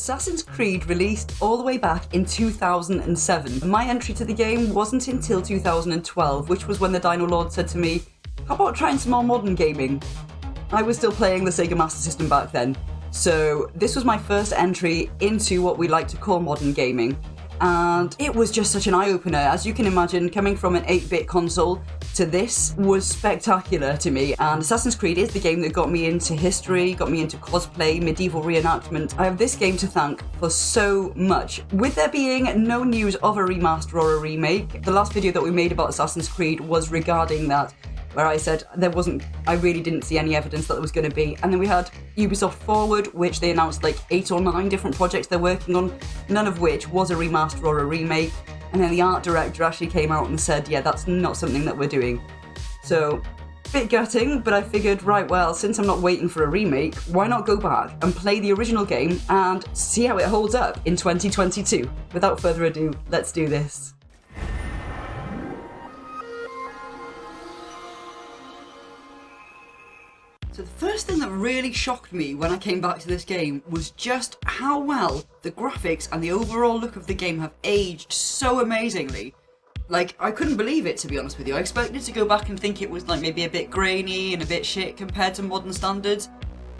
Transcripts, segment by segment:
Assassin's Creed released all the way back in 2007. My entry to the game wasn't until 2012, which was when the Dino Lord said to me, how about trying some more modern gaming? I was still playing the Sega Master System back then, so this was my first entry into what we like to call modern gaming. And it was just such an eye-opener. As you can imagine, coming from an 8-bit console to this was spectacular to me. And Assassin's Creed is the game that got me into history, got me into cosplay, medieval reenactment. I have this game to thank for so much. With there being no news of a remaster or a remake, the last video that we made about Assassin's Creed was regarding that, where I said I really didn't see any evidence that there was going to be. And then we had Ubisoft Forward, which they announced like 8 or 9 different projects they're working on, none of which was a remaster or a remake. And then the art director actually came out and said, yeah, that's not something that we're doing. So, bit gutting, but I figured, right, well, since I'm not waiting for a remake, why not go back and play the original game and see how it holds up in 2022? Without further ado, let's do this. So the first thing that really shocked me when I came back to this game was just how well the graphics and the overall look of the game have aged so amazingly. Like, I couldn't believe it, to be honest with you. I expected to go back and think it was like maybe a bit grainy and a bit shit compared to modern standards.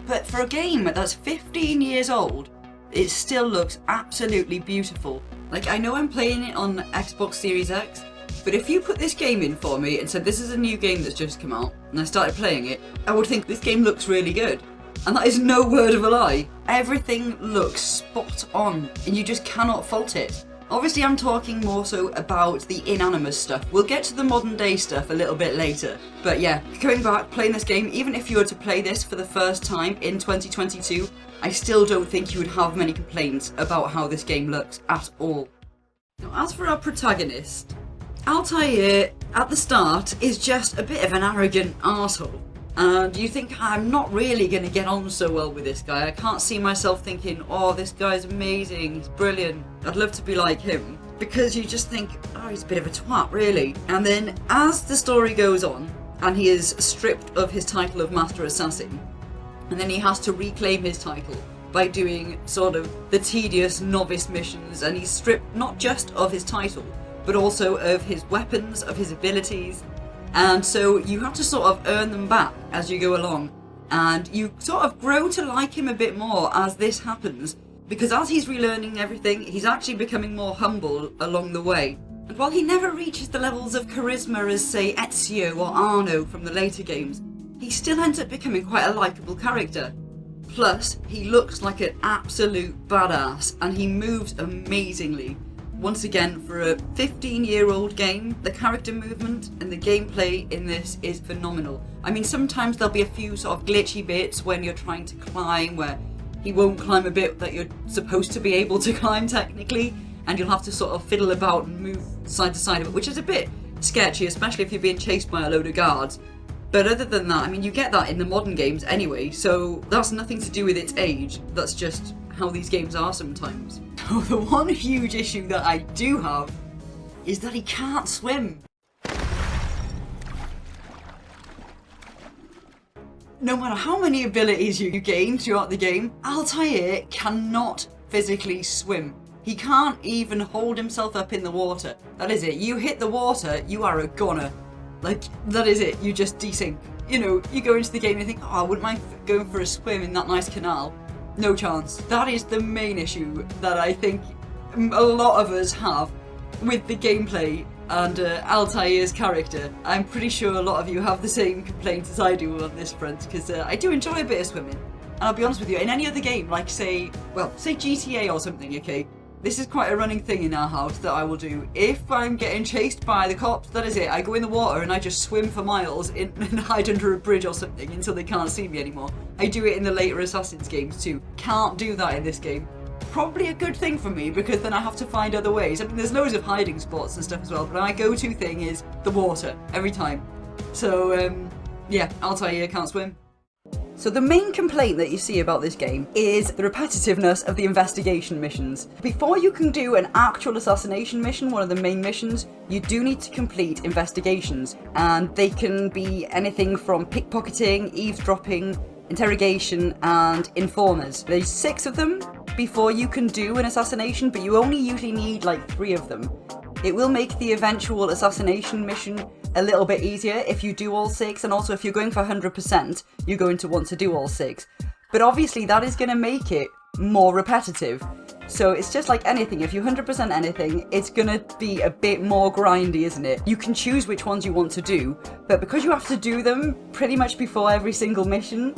But for a game that's 15 years old, it still looks absolutely beautiful. Like, I know I'm playing it on Xbox Series X, but if you put this game in for me and said this is a new game that's just come out, and I started playing it, I would think this game looks really good. And that is no word of a lie. Everything looks spot on, and you just cannot fault it. Obviously I'm talking more so about the Animus stuff. We'll get to the modern day stuff a little bit later. But yeah, going back, playing this game, even if you were to play this for the first time in 2022, I still don't think you would have many complaints about how this game looks at all. Now, as for our protagonist, Altair, at the start, is just a bit of an arrogant arsehole. And you think, I'm not really going to get on so well with this guy. I can't see myself thinking, oh, this guy's amazing, he's brilliant, I'd love to be like him. Because you just think, oh, he's a bit of a twat, really. And then, as the story goes on, and he is stripped of his title of Master Assassin, and then he has to reclaim his title by doing sort of the tedious novice missions, and he's stripped not just of his title, but also of his weapons, of his abilities, and so you have to sort of earn them back as you go along, and you sort of grow to like him a bit more as this happens, because as he's relearning everything, he's actually becoming more humble along the way. And while he never reaches the levels of charisma as, say, Ezio or Arno from the later games, he still ends up becoming quite a likeable character. Plus, he looks like an absolute badass, and he moves amazingly. Once again, for a 15-year-old game, the character movement and the gameplay in this is phenomenal. I mean, sometimes there'll be a few sort of glitchy bits when you're trying to climb, where he won't climb a bit that you're supposed to be able to climb technically, and you'll have to sort of fiddle about and move side to side of it, which is a bit sketchy, especially if you're being chased by a load of guards. But other than that, I mean, you get that in the modern games anyway, so that's nothing to do with its age, that's just how these games are sometimes. So the one huge issue that I do have is that he can't swim. No matter how many abilities you gain throughout the game, Altair cannot physically swim. He can't even hold himself up in the water. That is it. You hit the water, you are a goner. Like, that is it. You just desync. You know, you go into the game and you think, oh, I wouldn't mind going for a swim in that nice canal. No chance. That is the main issue that I think a lot of us have with the gameplay and Altair's character. I'm pretty sure a lot of you have the same complaints as I do on this front, because I do enjoy a bit of swimming. And I'll be honest with you, in any other game, like say GTA or something, okay? This is quite a running thing in our house that I will do. If I'm getting chased by the cops, that is it. I go in the water and I just swim for miles and hide under a bridge or something until they can't see me anymore. I do it in the later Assassin's games too. Can't do that in this game. Probably a good thing for me, because then I have to find other ways. I mean, there's loads of hiding spots and stuff as well, but my go-to thing is the water, every time. So, yeah, Altair can't swim. So the main complaint that you see about this game is the repetitiveness of the investigation missions. Before you can do an actual assassination mission, one of the main missions, you do need to complete investigations. And they can be anything from pickpocketing, eavesdropping, interrogation, and informers. There's 6 of them. before you can do an assassination, but you only usually need like 3 of them. It will make the eventual assassination mission a little bit easier if you do all 6, and also if you're going for 100%, you're going to want to do all 6. But obviously that is going to make it more repetitive. So it's just like anything, if you 100% anything, it's going to be a bit more grindy, isn't it? You can choose which ones you want to do, but because you have to do them pretty much before every single mission,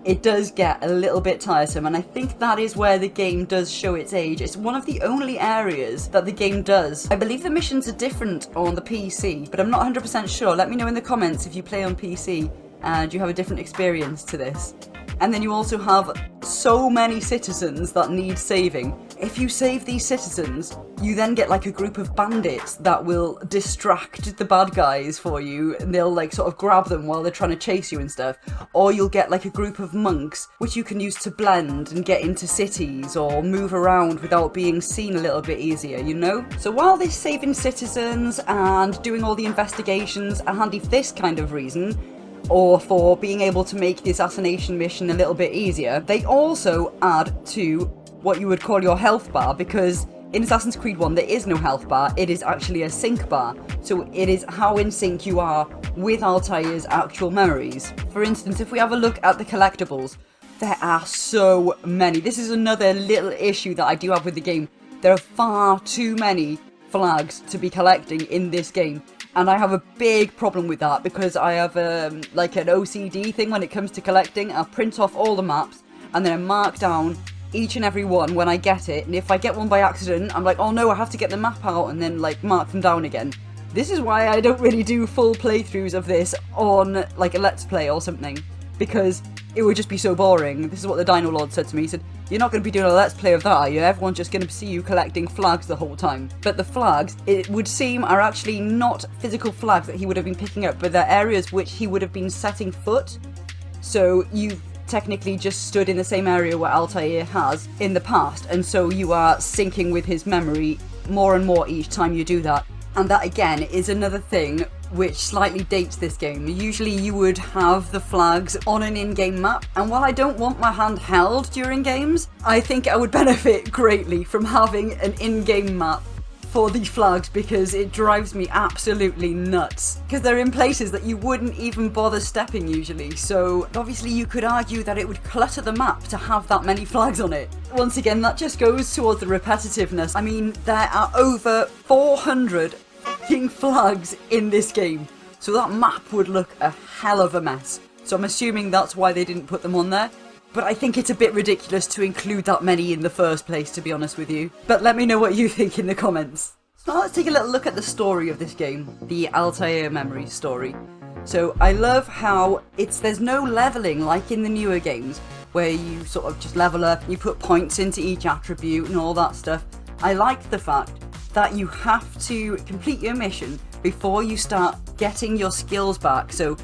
it does get a little bit tiresome, and I think that is where the game does show its age. It's one of the only areas that the game does. I believe the missions are different on the PC, but I'm not 100% sure. Let me know in the comments if you play on PC and you have a different experience to this. And then you also have so many citizens that need saving. If you save these citizens, you then get like a group of bandits that will distract the bad guys for you, and they'll like sort of grab them while they're trying to chase you and stuff. Or you'll get like a group of monks, which you can use to blend and get into cities or move around without being seen a little bit easier, you know? So while this saving citizens and doing all the investigations are handy for this kind of reason, or for being able to make the assassination mission a little bit easier, they also add to what you would call your health bar, because in Assassin's Creed 1 there is no health bar, it is actually a sync bar. So it is how in sync you are with Altair's actual memories. For instance, if we have a look at the collectibles, there are so many. This is another little issue that I do have with the game. There are far too many flags to be collecting in this game. And I have a big problem with that because I have like an OCD thing when it comes to collecting. I'll print off all the maps and then I mark down each and every one when I get it. And if I get one by accident, I'm like, oh no, I have to get the map out and then like mark them down again. This is why I don't really do full playthroughs of this on like a Let's Play or something, because it would just be so boring. This is what the Dino Lord said to me. He said, you're not going to be doing a Let's Play of that, are you? Everyone's just going to see you collecting flags the whole time. But the flags, it would seem, are actually not physical flags that he would have been picking up, but they're areas which he would have been setting foot. So you've technically just stood in the same area where Altair has in the past, and so you are syncing with his memory more and more each time you do that. And that again is another thing which slightly dates this game. Usually you would have the flags on an in-game map, and while I don't want my hand held during games, I think I would benefit greatly from having an in-game map for the flags, because it drives me absolutely nuts. Because they're in places that you wouldn't even bother stepping usually, so obviously you could argue that it would clutter the map to have that many flags on it. Once again, that just goes towards the repetitiveness. I mean, there are over 400 flags in this game, so that map would look a hell of a mess. So I'm assuming that's why they didn't put them on there, but I think it's a bit ridiculous to include that many in the first place, to be honest with you. But let me know what you think in the comments. So now let's take a little look at the story of this game, the Altair memory story. So I love how there's no leveling like in the newer games, where you sort of just level up, you put points into each attribute and all that stuff. I like the fact that you have to complete your mission before you start getting your skills back. So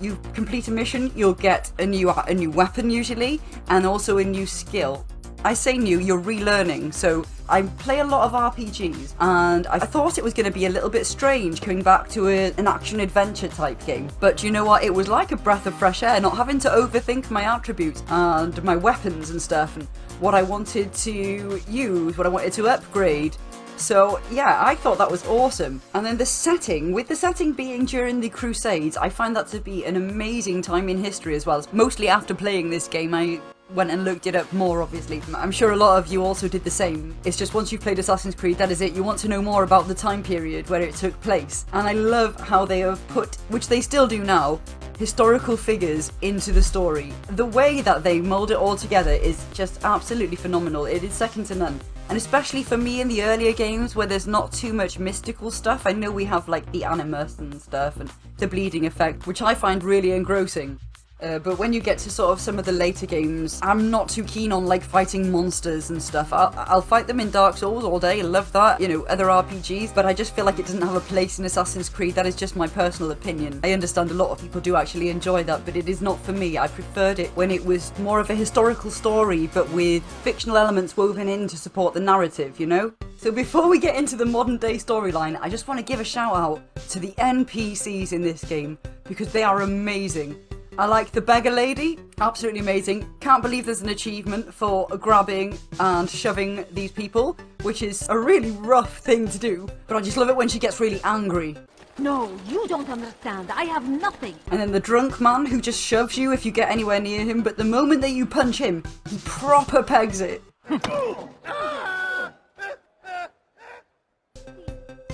you complete a mission, you'll get a new weapon usually, and also a new skill. I say new, you're relearning. So I play a lot of RPGs, and I thought it was going to be a little bit strange coming back to an action-adventure type game. But you know what? It was like a breath of fresh air, not having to overthink my attributes and my weapons and stuff, and what I wanted to use, what I wanted to upgrade. So yeah, I thought that was awesome. And then the setting, with the setting being during the Crusades, I find that to be an amazing time in history as well. Mostly after playing this game, I went and looked it up more, obviously. I'm sure a lot of you also did the same. It's just once you've played Assassin's Creed, that is it. You want to know more about the time period where it took place. And I love how they have put, which they still do now, historical figures into the story. The way that they mould it all together is just absolutely phenomenal. It is second to none. And especially for me in the earlier games where there's not too much mystical stuff. I know we have like the Animus and stuff and the bleeding effect, which I find really engrossing. But when you get to sort of some of the later games, I'm not too keen on like fighting monsters and stuff. I'll fight them in Dark Souls all day, I love that, you know, other RPGs, but I just feel like it doesn't have a place in Assassin's Creed. That is just my personal opinion. I understand a lot of people do actually enjoy that, but it is not for me. I preferred it when it was more of a historical story, but with fictional elements woven in to support the narrative, you know? So before we get into the modern day storyline, I just want to give a shout out to the NPCs in this game, because they are amazing. I like the beggar lady, absolutely amazing. Can't believe there's an achievement for grabbing and shoving these people, which is a really rough thing to do, but I just love it when she gets really angry. No, you don't understand. I have nothing. And then the drunk man who just shoves you if you get anywhere near him, but the moment that you punch him, he proper pegs it.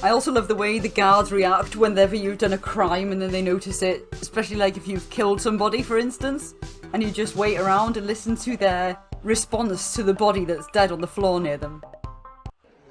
I also love the way the guards react whenever you've done a crime and then they notice it, especially like if you've killed somebody, for instance, and you just wait around and listen to their response to the body that's dead on the floor near them.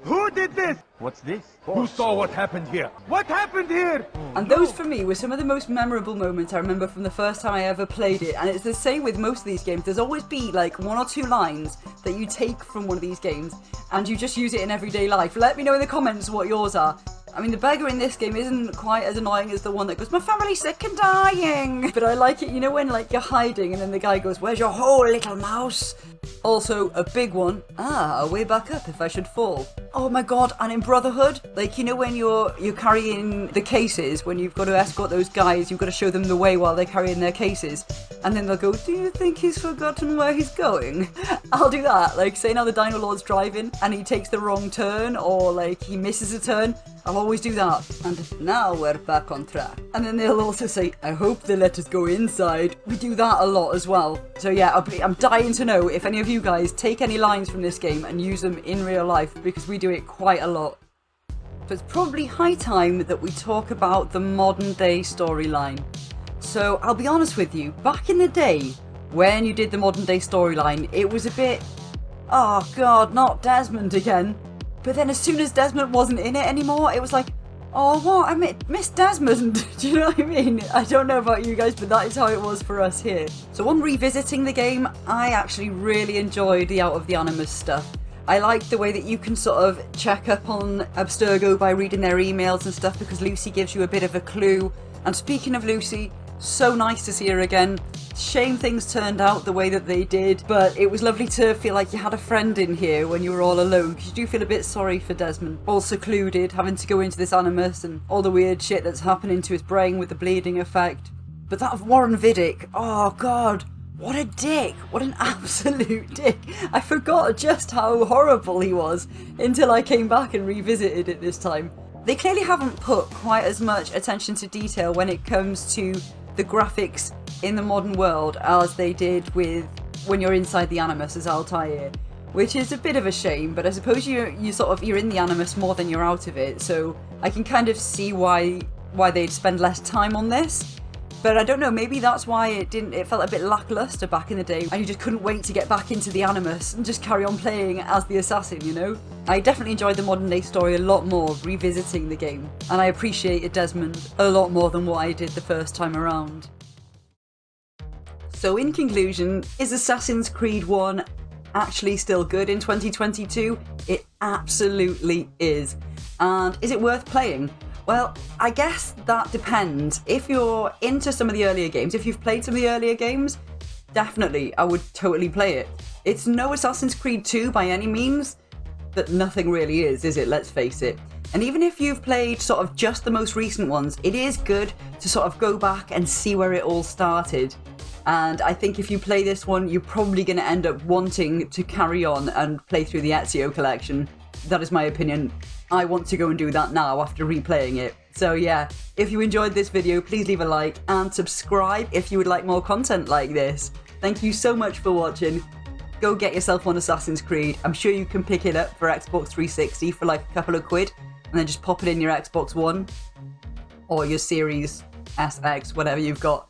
Who did this? What's this? Who saw what happened here? What happened here? And those for me were some of the most memorable moments I remember from the first time I ever played it, and it's the same with most of these games. There's always be like 1 or 2 lines that you take from one of these games and you just use it in everyday life. Let me know in the comments what yours are. I mean, the beggar in this game isn't quite as annoying as the one that goes, "My family's sick and dying." But I like it, you know, when like you're hiding and then the guy goes, "Where's your hole, little mouse?" Also, a big one, I'll way back up if I should fall. Oh my god, and in Brotherhood, like, you know when you're carrying the cases, when you've got to escort those guys, you've got to show them the way while they're carrying their cases, and then they'll go, "Do you think he's forgotten where he's going?" I'll do that, like, say now the Dino Lord's driving, and he takes the wrong turn, or like, he misses a turn, I'll always do that. And now we're back on track. And then they'll also say, "I hope they let us go inside." We do that a lot as well. So yeah, I'm dying to know if any of you guys take any lines from this game and use them in real life, because we do it quite a lot. But it's probably high time that we talk about the modern day storyline. So I'll be honest with you, back in the day, when you did the modern day storyline, it was a bit, oh god, not Desmond again. But then as soon as Desmond wasn't in it anymore, it was like, oh what, I miss Desmond. Do you know what I mean? I don't know about you guys, but that is how it was for us here. So on revisiting the game, I actually really enjoyed the Out of the Animus stuff. I like the way that you can sort of check up on Abstergo by reading their emails and stuff, because Lucy gives you a bit of a clue. And speaking of Lucy, so nice to see her again. Shame things turned out the way that they did, but it was lovely to feel like you had a friend in here when you were all alone, because you do feel a bit sorry for Desmond. All secluded, having to go into this Animus and all the weird shit that's happening to his brain with the bleeding effect. But that of Warren Vidic, oh god, what a dick, what an absolute dick. I forgot just how horrible he was until I came back and revisited it this time. They clearly haven't put quite as much attention to detail when it comes to the graphics in the modern world as they did with when you're inside the Animus as Altair, which is a bit of a shame, but I suppose you're in the Animus more than you're out of it, so I can kind of see why they'd spend less time on this. But I don't know, maybe that's why it felt a bit lackluster back in the day, and you just couldn't wait to get back into the Animus and just carry on playing as the assassin, you know? I definitely enjoyed the modern day story a lot more revisiting the game, and I appreciated Desmond a lot more than what I did the first time around. So in conclusion, is Assassin's Creed 1 actually still good in 2022? It absolutely is. And is it worth playing? Well, I guess that depends. If you're into some of the earlier games, if you've played some of the earlier games, definitely, I would totally play it. It's no Assassin's Creed 2 by any means, but nothing really is it? Let's face it. And even if you've played sort of just the most recent ones, it is good to sort of go back and see where it all started. And I think if you play this one, you're probably going to end up wanting to carry on and play through the Ezio collection. That is my opinion. I want to go and do that now after replaying it. So yeah, if you enjoyed this video, please leave a like and subscribe if you would like more content like this. Thank you so much for watching. Go get yourself one Assassin's Creed. I'm sure you can pick it up for Xbox 360 for like a couple of quid, and then just pop it in your Xbox One or your Series SX, whatever you've got.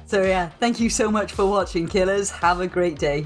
So yeah, thank you so much for watching, killers. Have a great day.